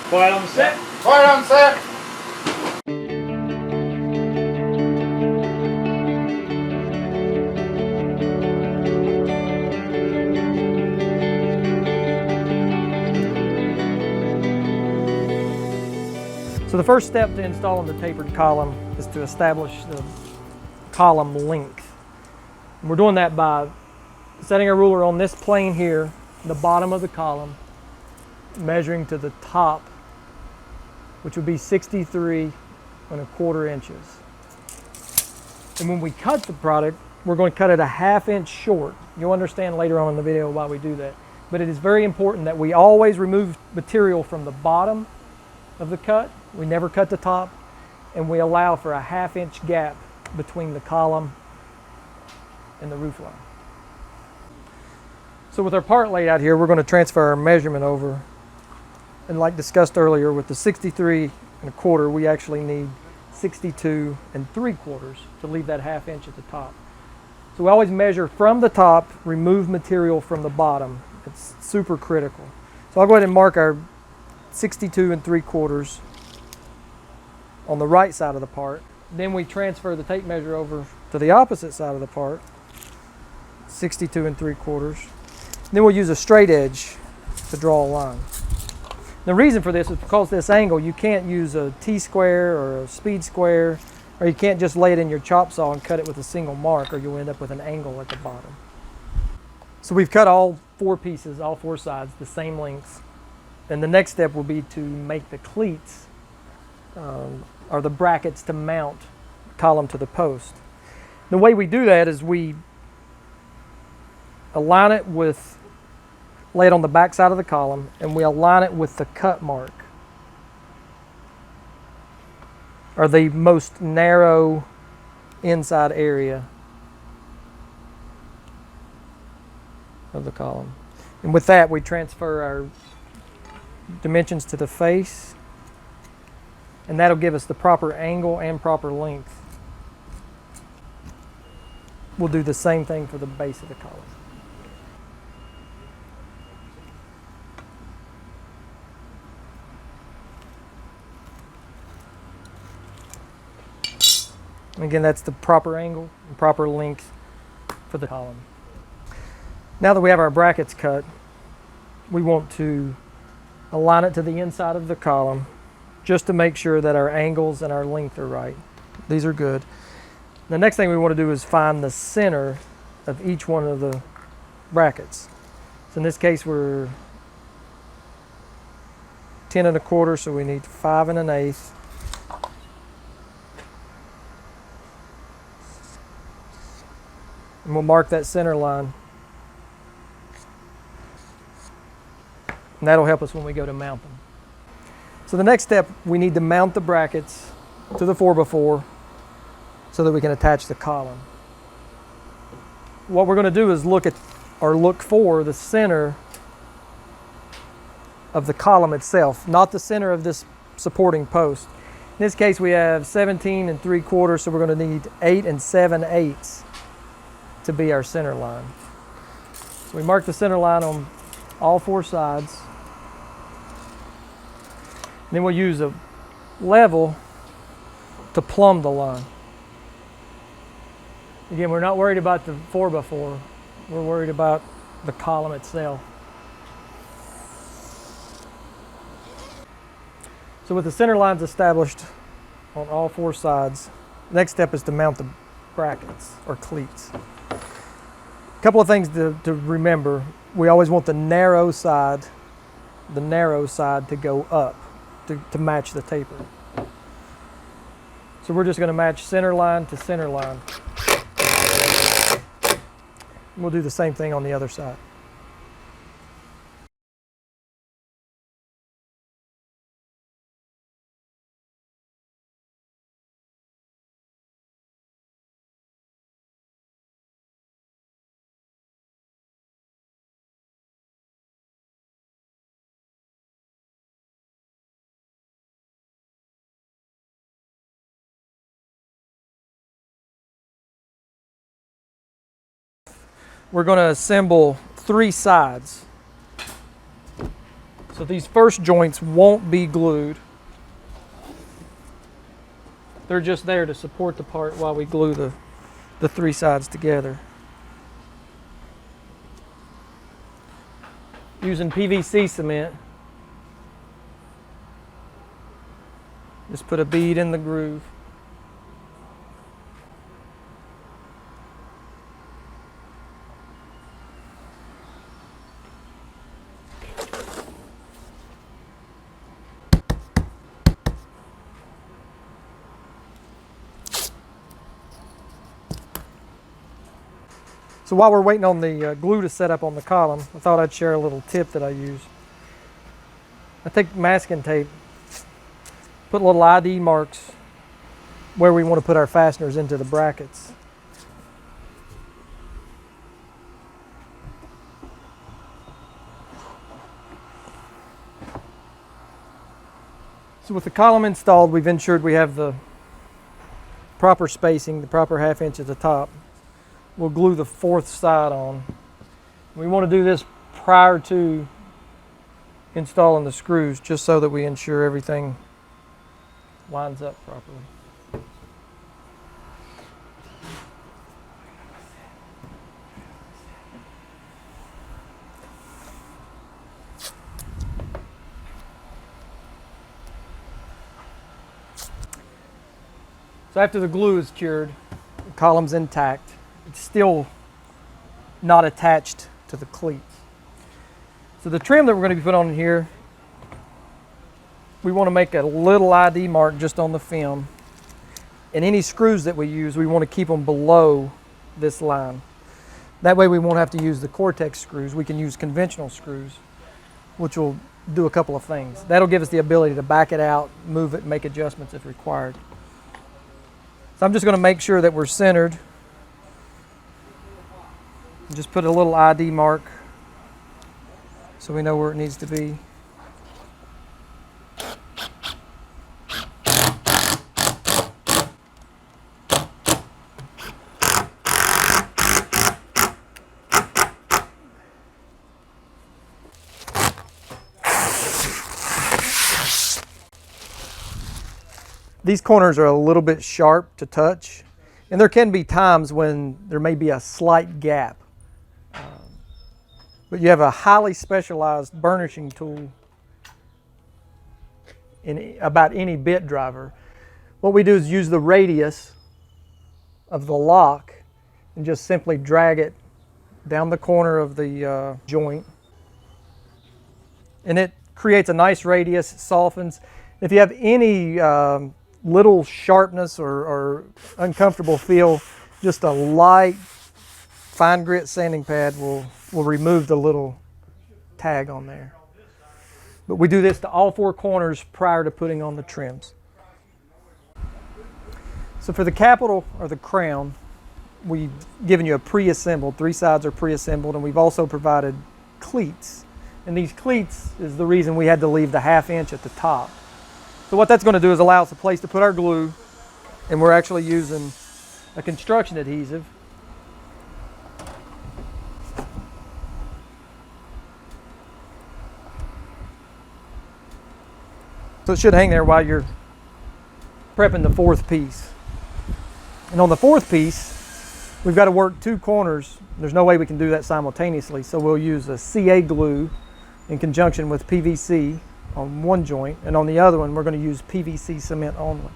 Quiet on the set. Quiet on set. So the first step to installing the tapered column is to establish the column length. And we're doing that by setting a ruler on this plane here, the bottom of the column, measuring to the top, which would be 63¼ inches. And when we cut the product, we're going to cut it a ½ inch short. You'll understand later on in the video why we do that. But it is very important that we always remove material from the bottom of the cut. We never cut the top, and we allow for a ½ inch gap between the column and the roof line. So with our part laid out here, we're going to transfer our measurement over. And like discussed earlier, with the 63¼ we actually need 62¾ to leave that ½ inch at the top. So we always measure from the top, remove material from the bottom. It's super critical. So I'll go ahead and mark our 62¾ on the right side of the part. Then we transfer the tape measure over to the opposite side of the part, 62¾ Then we'll use a straight edge to draw a line. The reason for this is because this angle, you can't use a T-square or a speed square, or you can't just lay it in your chop saw and cut it with a single mark, or you'll end up with an angle at the bottom. So we've cut all 4 pieces, all 4 sides, the same length. And the next step will be to make the cleats, or the brackets to mount the column to the post. The way we do that is we align it with, lay it on the back side of the column, and we align it with the cut mark, or the most narrow inside area of the column. And with that, we transfer our dimensions to the face, and that'll give us the proper angle and proper length. We'll do the same thing for the base of the column. And again, that's the proper angle and proper length for the column. Now that we have our brackets cut, we want to align it to the inside of the column just to make sure that our angles and our length are right. These are good. The next thing we want to do is find the center of each one of the brackets. So in this case, we're 10¼ so we need 5 1/8. And we'll mark that center line. And that'll help us when we go to mount them. So the next step, we need to mount the brackets to the 4x4 so that we can attach the column. What we're going to do is look for the center of the column itself, not the center of this supporting post. In this case, we have 17¾ so we're going to need 8 7/8 to be our center line. So we mark the center line on all 4 sides. And then we'll use a level to plumb the line. Again, we're not worried about the 4x4. We're worried about the column itself. So with the center lines established on all 4 sides, the next step is to mount the brackets or cleats. A couple of things to remember. We always want the narrow side to go up to match the taper. So we're just going to match center line to center line. We'll do the same thing on the other side. We're going to assemble 3 sides. So So these first joints won't be glued. They're just there to support the part while we glue the three sides together. Using PVC cement, just put a bead in the groove. So while we're waiting on the glue to set up on the column, I thought I'd share a little tip that I use. I take masking tape, put little ID marks where we want to put our fasteners into the brackets. So with the column installed, we've ensured we have the proper spacing, the proper 1/2 inch at the top. We'll glue the fourth side on. We want to do this prior to installing the screws, just so that we ensure everything lines up properly. So after the glue is cured, the column's intact. It's still not attached to the cleats. So the trim that we're going to be putting on here, we want to make a little ID mark just on the film. And any screws that we use, we want to keep them below this line. That way we won't have to use the Cortex screws. We can use conventional screws, which will do a couple of things. That'll give us the ability to back it out, move it, make adjustments if required. So I'm just going to make sure that we're centered. Just put a little ID mark so we know where it needs to be. These corners are a little bit sharp to touch, and there can be times when there may be a slight gap. But you have a highly specialized burnishing tool in about any bit driver. What we do is use the radius of the lock and just simply drag it down the corner of the joint. And it creates a nice radius, it softens. If you have any little sharpness or uncomfortable feel, just a light fine grit sanding pad will remove the little tag on there. But we do this to all four corners prior to putting on the trims. So for the capital or the crown, we've given you a pre-assembled, three sides are pre-assembled, and we've also provided cleats. And these cleats is the reason we had to leave the 1/2 inch at the top. So what that's going to do is allow us a place to put our glue, and we're actually using a construction adhesive. So it should hang there while you're prepping the fourth piece. And on the fourth piece, we've got to work two corners. There's no way we can do that simultaneously, so we'll use a CA glue in conjunction with PVC on one joint, and on the other one we're going to use PVC cement only.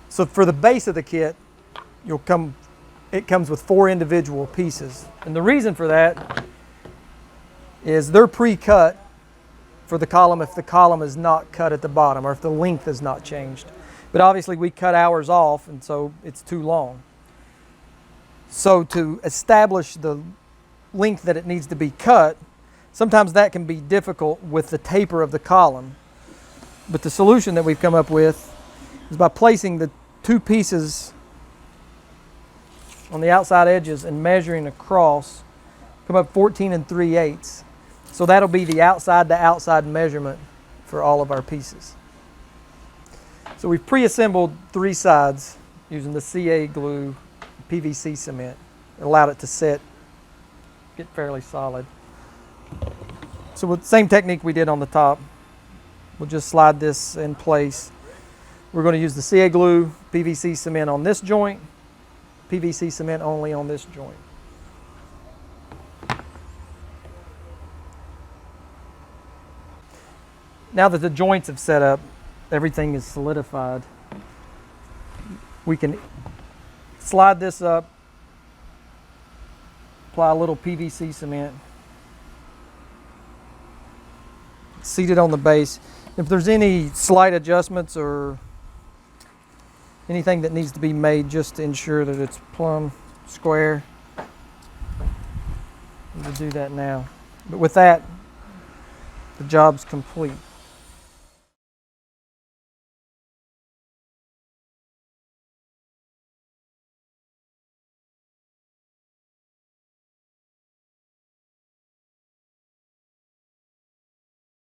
So for the base of the kit, it comes with 4 individual pieces. And the reason for that is they're pre-cut for the column if the column is not cut at the bottom or if the length is not changed. But obviously we cut ours off, and so it's too long. So to establish the length that it needs to be cut, sometimes that can be difficult with the taper of the column. But the solution that we've come up with is by placing the 2 pieces on the outside edges and measuring across, come up 14 3/8. So that'll be the outside to outside measurement for all of our pieces. So we've pre-assembled 3 sides using the CA glue, PVC cement. It allowed it to set, get fairly solid. So with the same technique we did on the top, we'll just slide this in place. We're going to use the CA glue, PVC cement on this joint, PVC cement only on this joint. Now that the joints have set up, everything is solidified, we can slide this up, apply a little PVC cement, seat it on the base. If there's any slight adjustments or anything that needs to be made just to ensure that it's plumb square, we'll do that now. But with that, the job's complete.